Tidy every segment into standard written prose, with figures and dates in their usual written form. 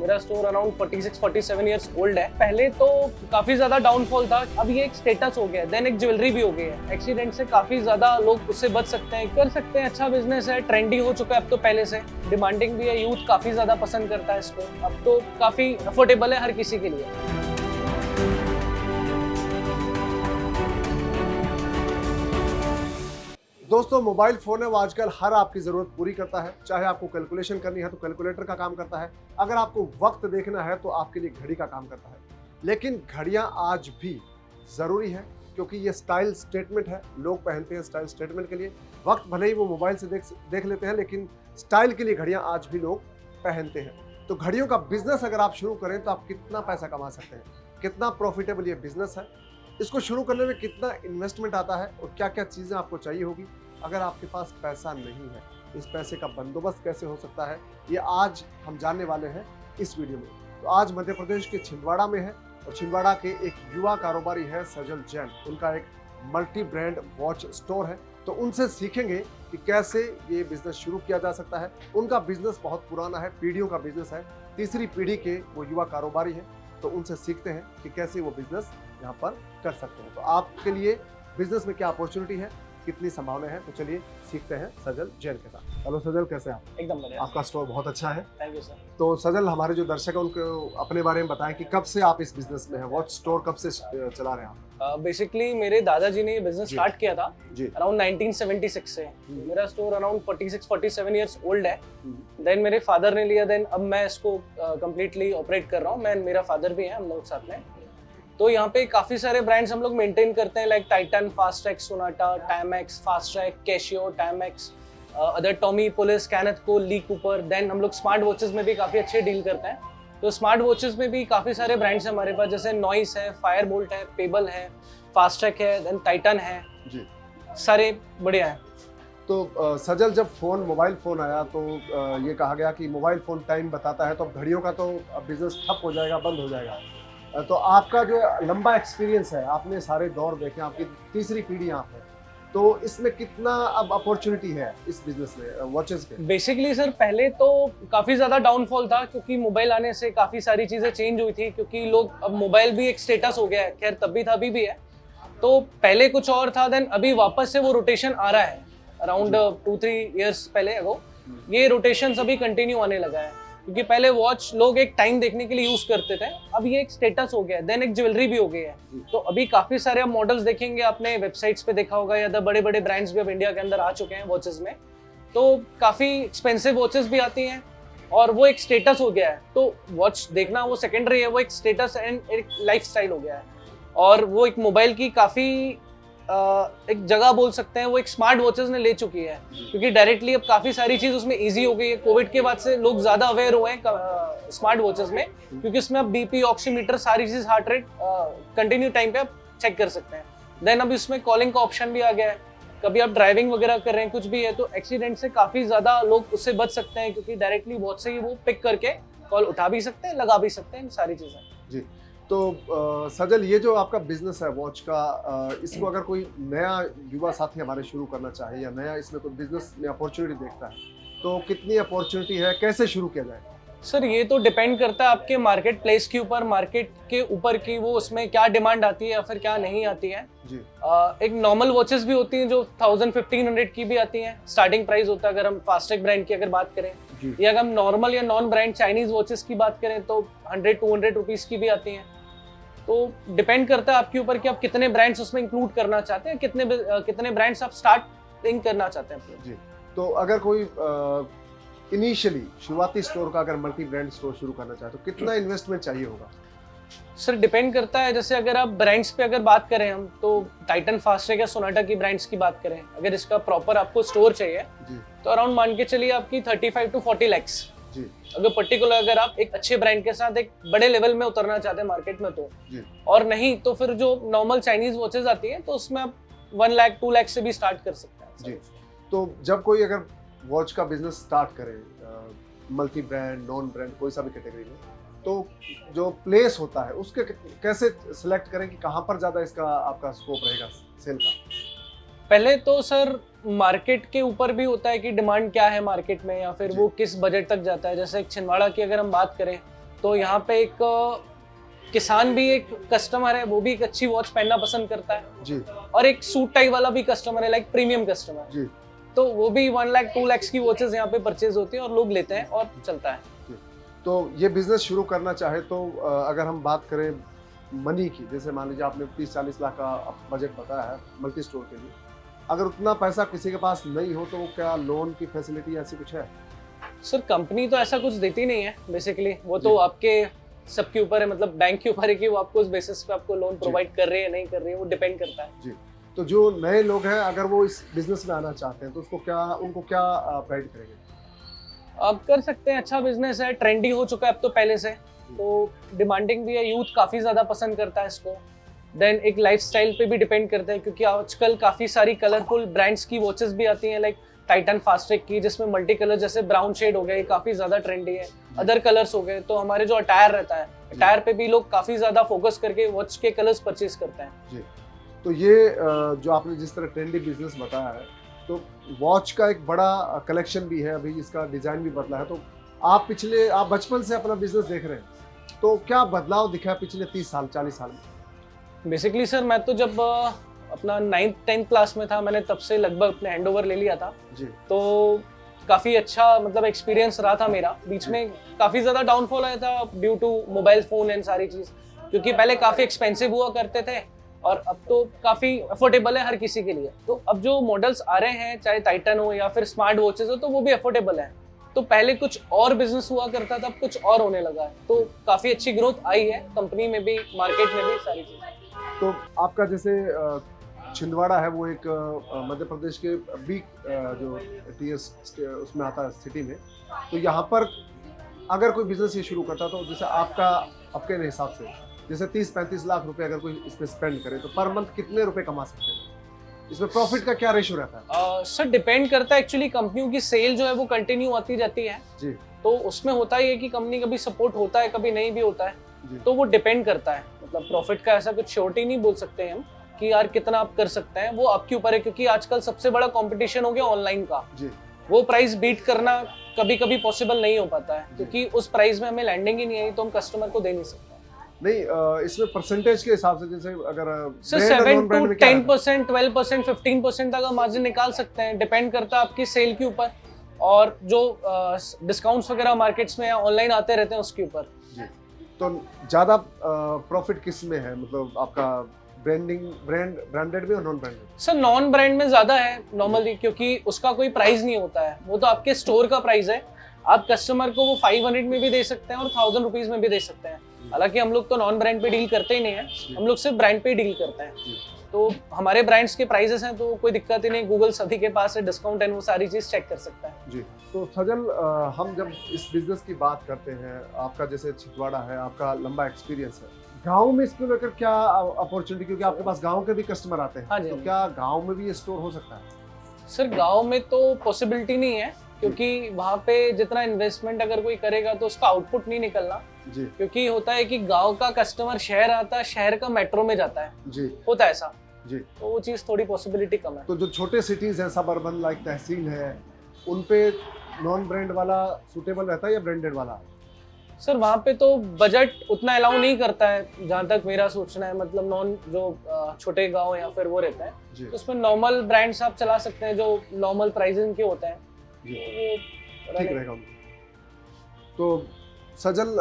मेरा store around 46-47 years old है। पहले तो काफी ज्यादा डाउनफॉल था, अब ये एक स्टेटस हो गया है, देन एक ज्वेलरी भी हो गई है। एक्सीडेंट से काफी ज्यादा लोग उससे बच सकते हैं, कर सकते हैं। अच्छा बिजनेस है, ट्रेंडी हो चुका है अब तो, पहले से डिमांडिंग भी है, यूथ काफी ज्यादा पसंद करता है इसको। अब तो काफी अफोर्डेबल है हर किसी के लिए। दोस्तों, मोबाइल फोन है वो आजकल हर आपकी जरूरत पूरी करता है। चाहे आपको कैलकुलेशन करनी है तो कैलकुलेटर का काम करता है, अगर आपको वक्त देखना है तो आपके लिए घड़ी का काम करता है। लेकिन घड़ियां आज भी जरूरी है क्योंकि ये स्टाइल स्टेटमेंट है, लोग पहनते हैं स्टाइल स्टेटमेंट के लिए। वक्त भले ही वो मोबाइल से देख लेते हैं, लेकिन स्टाइल के लिए घड़ियां आज भी लोग पहनते हैं। तो घड़ियों का बिजनेस अगर आप शुरू करें तो आप कितना पैसा कमा सकते हैं, कितना प्रॉफिटेबल ये बिजनेस है, इसको शुरू करने में कितना इन्वेस्टमेंट आता है और क्या क्या चीज़ें आपको चाहिए होगी। अगर आपके पास पैसा नहीं है, इस पैसे का बंदोबस्त कैसे हो सकता है, ये आज हम जानने वाले हैं इस वीडियो में। तो आज मध्य प्रदेश के छिंदवाड़ा में है और छिंदवाड़ा के एक युवा कारोबारी है सजल जैन। उनका एक मल्टी ब्रांड वॉच स्टोर है, तो उनसे सीखेंगे कि कैसे ये बिजनेस शुरू किया जा सकता है। उनका बिजनेस बहुत पुराना है, पीढ़ियों का बिजनेस है, तीसरी पीढ़ी के वो युवा कारोबारी हैं। तो उनसे सीखते हैं कि कैसे वो बिजनेस यहाँ पर कर सकते हैं। तो आपके लिए बिजनेस में क्या अपॉर्चुनिटी है, कितनी संभावना है, तो चलिए सीखते हैं सजल जैन के साथ। हेलो सजल, कैसे हैं आप? एकदम बढ़िया। आपका स्टोर बहुत अच्छा है। Thank you sir. तो सजल, हमारे जो दर्शक हैं उनको अपने बारे में बताएं कि कब से आप इस बिजनेस में हैं, वॉच स्टोर कब से चला रहे हैं आप? बेसिकली मेरे दादाजी ने ये बिजनेस स्टार्ट किया था जी। अराउंड 1976 से। मेरा स्टोर अराउंड 46-47 ईयर्स ओल्ड है। देन मेरे फादर ने लिया, देन अब मैं इसको कंप्लीटली ऑपरेट कर रहा हूँ। मैं, मेरा फादर भी है, हम लोग साथ में। तो यहाँ पे काफी सारे ब्रांड्स हम लोग मेंटेन करते हैं, like Titan, Fastrack, Sonata, Timex, Fastrack, Casio, Timex, other Tommy, Police, Kenneth Cole, Lee Cooper. Then हम लोग स्मार्ट वॉचेस में भी काफी अच्छे डील करते हैं। तो स्मार्ट वॉचेस में भी काफी सारे ब्रांड्स हैं हमारे पास, जैसे नॉइस है, फायर बोल्ट है, पेबल है, फास्ट्रैक है, देन टाइटन है जी। सारे बढ़िया है। तो सजल, जब मोबाइल फोन आया तो ये कहा गया कि मोबाइल फोन टाइम बताता है, तो अब घड़ियों का तो बिजनेस ठप हो जाएगा, बंद हो जाएगा। तो आपका जो लंबा एक्सपीरियंस है, आपने सारे दौर देखे, आपकी तीसरी पीढ़ी यहाँ पे, तो इसमें कितना अब अपॉर्चुनिटी है इस बिजनेस में वॉचेस के? बेसिकली सर पहले तो काफी ज्यादा डाउनफॉल था क्योंकि मोबाइल आने से काफी सारी चीजें चेंज हुई थी, क्योंकि लोग, अब मोबाइल भी एक स्टेटस हो गया है। खैर तब भी था, अभी भी है। तो पहले कुछ और था, देन अभी वापस से वो रोटेशन आ रहा है अराउंड 2-3 ईयर्स पहले अगो। ये रोटेशन अभी कंटिन्यू आने लगा है, क्योंकि पहले वॉच लोग एक टाइम देखने के लिए यूज करते थे, अब ये एक स्टेटस हो गया है, देन एक ज्वेलरी भी हो गई है। तो अभी काफी सारे आप मॉडल्स देखेंगे, आपने वेबसाइट्स पे देखा होगा, या बड़े बड़े ब्रांड्स भी अब इंडिया के अंदर आ चुके हैं वॉचेस में। तो काफी एक्सपेंसिव वॉचेस भी आती हैं और वो एक स्टेटस हो गया है। तो वॉच देखना वो सेकेंडरी है, वो एक स्टेटस एंड एक लाइफस्टाइल हो गया है। और वो एक मोबाइल की काफी एक जगह बोल सकते हैं, वो एक स्मार्ट वॉचेस ने ले चुकी है, क्योंकि डायरेक्टली अब काफी सारी चीज उसमें इजी हो गई है। कोविड के बाद से लोग ज्यादा अवेयर हुए हैं स्मार्ट वॉचेस में, क्योंकि उसमें अब बीपी, ऑक्सीमीटर, सारी चीज, हार्ट रेट कंटिन्यू टाइम पे आप चेक कर सकते हैं। देन अब इसमें कॉलिंग का ऑप्शन भी आ गया है, कभी आप ड्राइविंग वगैरह कर रहे हैं, कुछ भी है, तो एक्सीडेंट से काफी ज्यादा लोग उससे बच सकते हैं, क्योंकि डायरेक्टली वॉच से ही वो पिक करके कॉल उठा भी सकते हैं, लगा भी सकते हैं, सारी चीजें जी। तो सजल, ये जो आपका बिजनेस है वॉच का, इसको अगर कोई नया युवा साथी हमारे शुरू करना चाहे या नया इसमें कोई बिजनेस में अपॉर्चुनिटी देखता है, तो कितनी अपॉर्चुनिटी है, कैसे शुरू किया जाए? सर ये तो डिपेंड करता है आपके मार्केट प्लेस के ऊपर, मार्केट के ऊपर की वो उसमें क्या डिमांड आती है या फिर क्या नहीं आती है जी। एक नॉर्मल वॉचेस भी होती हैं जो 1000-1500 की भी आती हैं, स्टार्टिंग प्राइस होता है। अगर हम फास्ट्रैक ब्रांड की अगर बात करें, या अगर हम नॉर्मल या नॉन ब्रांड चाइनीज वॉचेस की बात करें तो 100-200 रुपीज की भी आती हैं। तो डिपेंड करता है आपके ऊपर कि आप कितने ब्रांड्स उसमें इंक्लूड करना चाहते हैं, कितने ब्रांड्स आप स्टार्टिंग करना चाहते हैं जी। तो अगर कोई इनिशियली शुरुआती स्टोर का अगर मल्टी ब्रांड स्टोर शुरू करना चाहे तो कितना इन्वेस्टमेंट चाहिए होगा? सर डिपेंड करता है, जैसे अगर आप ब्रांड्स पे अगर बात करें हम, तो टाइटन, फास्ट्रैक या सोनाटा की ब्रांड्स की बात करें, अगर इसका प्रॉपर आपको स्टोर चाहिए जी, तो अराउंड मान के चलिए आपकी 35-40 lakhs जी। अगर पर्टिकुलर अगर आप एक अच्छे ब्रांड के साथ एक बड़े लेवल में उतरना चाहते हैं मार्केट में तो जी। और नहीं तो फिर जो नॉर्मल चाइनीज वॉचेस आती हैं तो उसमें आप 1 लाख 2 लाख से भी स्टार्ट कर सकते हैं जी। तो जब कोई अगर वॉच का बिजनेस स्टार्ट करे, मल्टी ब्रांड, नॉन ब्रांड, कोई सा भी कैटेगरी में, तो जो प्लेस होता है उसके कैसे सिलेक्ट करें कि कहाँ पर ज़्यादा इसका आपका स्कोप रहेगा सेल का? पहले तो सर मार्केट के ऊपर भी होता है कि डिमांड क्या है मार्केट में, या फिर वो किस बजट तक जाता है। जैसे छिंदवाड़ा की अगर हम बात करें तो यहाँ पे एक किसान भी एक कस्टमर है, वो भी एक अच्छी वॉच पहनना पसंद करता है जी और एक सूट टाई वाला भी कस्टमर है, लाइक प्रीमियम कस्टमर, जी तो वो भी 1 लाख 2 लाख की वॉचेस यहाँ पे परचेज होती है और लोग लेते हैं और चलता है। तो ये बिजनेस शुरू करना चाहे तो अगर हम बात करें मनी की, जैसे मान लीजिए आपने 30-40 लाख का बजट बताया है मल्टी स्टोर के लिए, अगर उतना पैसा किसी के पास नहीं हो तो वो क्या लोन की फैसिलिटी ऐसी कुछ है? सर कंपनी तो ऐसा कुछ देती नहीं है बेसिकली, वो जी। तो आपके सबके ऊपर है, मतलब बैंक के ऊपर है कि वो आपको उस बेसिस पे आपको लोन प्रोवाइड कर रहे हैं नहीं कर रहे हैं, वो डिपेंड करता है। जी। तो जो नए लोग हैं अगर वो इस बिजनेस में आना चाहते हैं तो उनको क्या गाइड करेंगे? आप कर सकते हैं, अच्छा बिजनेस है, ट्रेंडी हो चुका है अब तो पहले से, तो डिमांडिंग भी है, यूथ काफ़ी ज़्यादा पसंद करता है इसको। देन एक लाइफस्टाइल पे भी डिपेंड करता है क्योंकि आजकल काफ़ी सारी कलरफुल ब्रांड्स की वॉचेस भी आती हैं, लाइक टाइटन फास्ट्रेक की जिसमें मल्टी कलर, जैसे ब्राउन शेड हो गया, ये काफ़ी ज़्यादा ट्रेंडी है, अदर कलर्स हो गए। तो हमारे जो अटायर रहता है, अटायर पे भी लोग काफ़ी ज़्यादा फोकस करके वॉच के कलर्स परचेज करते हैं। जी। तो ये जो आपने जिस तरह ट्रेंडी बिजनेस बताया है, तो वॉच का एक बड़ा कलेक्शन भी है, अभी इसका डिजाइन भी बदला है। तो आप बचपन से अपना बिजनेस देख रहे हैं, तो क्या बदलाव दिखा है पिछले 30 साल 40 साल में? बेसिकली सर मैं तो जब अपना 9th 10th क्लास में था, मैंने तब से लगभग अपने हैंडओवर ले लिया था। जी। तो काफ़ी अच्छा मतलब एक्सपीरियंस रहा था मेरा। बीच में काफ़ी ज़्यादा डाउनफॉल आया था due to mobile phone and सारी चीज़, क्योंकि पहले काफ़ी एक्सपेंसिव हुआ करते थे और अब तो काफ़ी अफोर्डेबल है हर किसी के लिए। तो अब जो मॉडल्स आ रहे हैं, चाहे टाइटन हो या फिर स्मार्ट वॉचेस हो, तो वो भी अफोर्डेबल है। तो पहले कुछ और बिजनेस हुआ करता था, अब कुछ और होने लगा है, तो काफ़ी अच्छी ग्रोथ आई है कंपनी में भी, मार्केट में भी, सारी चीज़ें। तो आपका जैसे छिंदवाड़ा है, वो एक मध्य प्रदेश के जो टीएस उसमें आता है सिटी में, तो यहाँ पर अगर कोई बिजनेस ये शुरू करता तो जैसे आपके हिसाब से जैसे 30-35 लाख रुपए अगर कोई इस पे स्पेंड करे तो पर मंथ कितने रुपए कमा सकते हैं? इसमें प्रॉफिट का क्या रेशियो रहता है? सर डिपेंड करता है, एक्चुअली कंपनियों की सेल जो है वो कंटिन्यू आती जाती है जी। तो उसमें होता ही है कि कंपनी कभी सपोर्ट होता है, कभी नहीं भी होता है, जी। तो वो डिपेंड करता है। मतलब प्रॉफिट का ऐसा कुछ श्योरिटी नहीं बोल सकते हम कि यार कितना आप कर सकते हैं, वो आपके ऊपर है, क्योंकि आजकल सबसे बड़ा कंपटीशन हो गया ऑनलाइन का। जी। वो प्राइस बीट करना कभी कभी पॉसिबल नहीं हो पाता है, क्योंकि उस प्राइस में हमें लैंडिंग ही नहीं आई तो हम कस्टमर को दे नहीं सकते। नहीं, इसमें परसेंटेज के हिसाब से जैसे अगर सर brand और 7 non-brand to में क्या रहता है? 10%, 12%, 15% तक आप मार्जिन निकाल सकते हैं, डिपेंड करता है आपकी सेल के ऊपर और जो डिस्काउंट्स वगैरह मार्केट्स में या ऑनलाइन आते रहते हैं उसके ऊपर। जी। तो ज्यादा प्रॉफिट किस में है, मतलब आपका ब्रांडेड में और non branded? Sir non brand में ज्यादा है नॉर्मली, क्योंकि उसका कोई प्राइस नहीं होता है, वो तो आपके स्टोर का प्राइस है। आप कस्टमर को वो 500 में भी दे सकते हैं और 1000 रुपीज में भी दे सकते हैं। हालांकि हम लोग तो नॉन ब्रांड पे डील करते ही नहीं है, हम लोग सिर्फ ब्रांड पे डील करते हैं। तो हमारे ब्रांड्स के प्राइसेस हैं तो कोई दिक्कत ही नहीं, गूगल सभी के पास है डिस्काउंट एंड वो सारी चीज चेक कर सकता है। जी। तो सजल, हम जब इस बिजनेस की बात करते हैं, आपका जैसे छिंदवाड़ा है, आपका लंबा एक्सपीरियंस है, गांव में इसको लेकर क्या अपॉर्चुनिटी, क्योंकि आपके पास गांव के भी कस्टमर आते हैं, हाँ जी। तो क्या गांव में भी ये स्टोर हो सकता है? सर गांव में तो पॉसिबिलिटी नहीं है, क्योंकि वहाँ पे जितना इन्वेस्टमेंट अगर कोई करेगा तो उसका आउटपुट नहीं निकलना। जी। क्योंकि होता है कि गांव का कस्टमर शहर आता है, शहर का मेट्रो में जाता है, जी। होता है ऐसा। जी। तो वो चीज़ थोड़ी पॉसिबिलिटी कम है। तो जो छोटे सिटीज हैं, सब अर्बन लाइक तहसील है, उन पे नॉन ब्रांड वाला सुटेबल रहता है या ब्रांडेड वाला? सर वहाँ पे तो बजट उतना अलाउ नहीं करता है, जहाँ तक मेरा सोचना है। मतलब नॉन जो छोटे गांव या फिर वो रहता है, जी। तो उसमें नॉर्मल ब्रांड्स आप चला सकते हैं जो नॉर्मल प्राइसिंग के होते हैं, जी। वो ठीक रहेगा। तो सजल,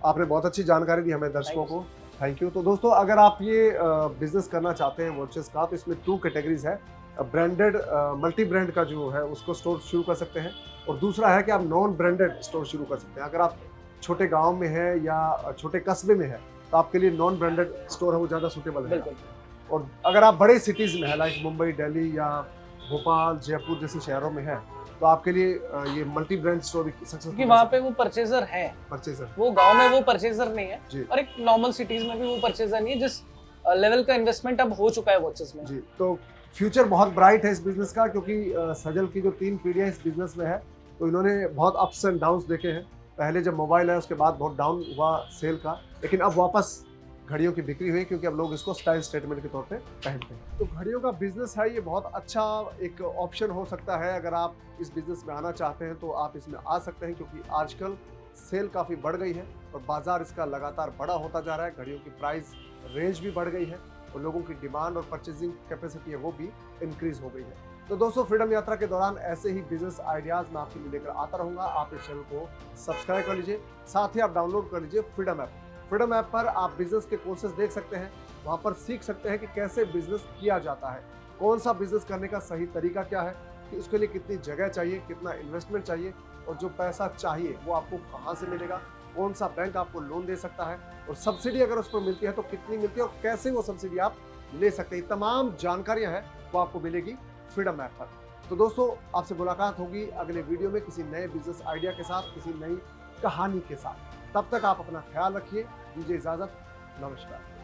आपने बहुत अच्छी जानकारी दी हमें दर्शकों को, थैंक यू। तो दोस्तों, अगर आप ये बिजनेस करना चाहते हैं वॉचेस का, तो इसमें 2 कैटेगरीज है। ब्रांडेड मल्टी ब्रांड का जो है उसको स्टोर शुरू कर सकते हैं, और दूसरा है कि आप नॉन ब्रांडेड स्टोर शुरू कर सकते हैं। अगर आप छोटे गांव में है या छोटे कस्बे में है तो आपके लिए नॉन ब्रांडेड स्टोर है वो ज़्यादा सूटेबल है। और अगर आप बड़े सिटीज़ में है, लाइक मुंबई, दिल्ली या भोपाल, जयपुर जैसे शहरों में है, तो आपके लिए ये मल्टी ब्रांड स्टोर सक्सेसफुल, क्योंकि वहाँ पे वो परचेजर है, परचेजर, वो गांव में वो परचेजर नहीं है, जी। और एक नॉर्मल सिटीज में भी वो परचेजर नहीं है, जिस लेवल का इन्वेस्टमेंट अब हो चुका है वॉचेस में। जी। तो फ्यूचर बहुत ब्राइट है इस बिजनेस का, क्योंकि सजल की जो 3 पीढ़ियाँ इस बिजनेस में है, तो इन्होंने बहुत अप्स एंड डाउन्स देखे हैं। पहले जब मोबाइल है उसके बाद बहुत डाउन हुआ सेल का, लेकिन अब वापस घड़ियों की बिक्री हुई, क्योंकि अब लोग इसको स्टाइल स्टेटमेंट के तौर पे पहनते हैं। तो घड़ियों का बिजनेस है, ये बहुत अच्छा एक ऑप्शन हो सकता है। अगर आप इस बिजनेस में आना चाहते हैं तो आप इसमें आ सकते हैं, क्योंकि आजकल सेल काफ़ी बढ़ गई है और बाजार इसका लगातार बड़ा होता जा रहा है। घड़ियों की प्राइस रेंज भी बढ़ गई है और लोगों की डिमांड और परचेजिंग कैपेसिटी है वो भी इंक्रीज हो गई है। तो दोस्तों, फ्रीडम यात्रा के दौरान ऐसे ही बिजनेस आइडियाज मैं आपके लिए लेकर आता रहूंगा। आप इस चैनल को सब्सक्राइब कर लीजिए, साथ ही आप डाउनलोड कर लीजिए फ्रीडम ऐप। फ्रीडम ऐप पर आप बिजनेस के कोर्सेज देख सकते हैं, वहां पर सीख सकते हैं कि कैसे बिजनेस किया जाता है, कौन सा बिजनेस करने का सही तरीका क्या है, कि उसके लिए कितनी जगह चाहिए, कितना इन्वेस्टमेंट चाहिए और जो पैसा चाहिए वो आपको कहाँ से मिलेगा, कौन सा बैंक आपको लोन दे सकता है और सब्सिडी अगर उस पर मिलती है तो कितनी मिलती है और कैसे वो सब्सिडी आप ले सकते हैं। तमाम जानकारियां हैं वो आपको मिलेगी फ्रीडम ऐप पर। तो दोस्तों, आपसे मुलाकात होगी अगले वीडियो में किसी नए बिजनेस आइडिया के साथ, किसी नई कहानी के साथ। तब तक आप अपना ख्याल रखिए, दीजिए इजाजत, नमस्कार।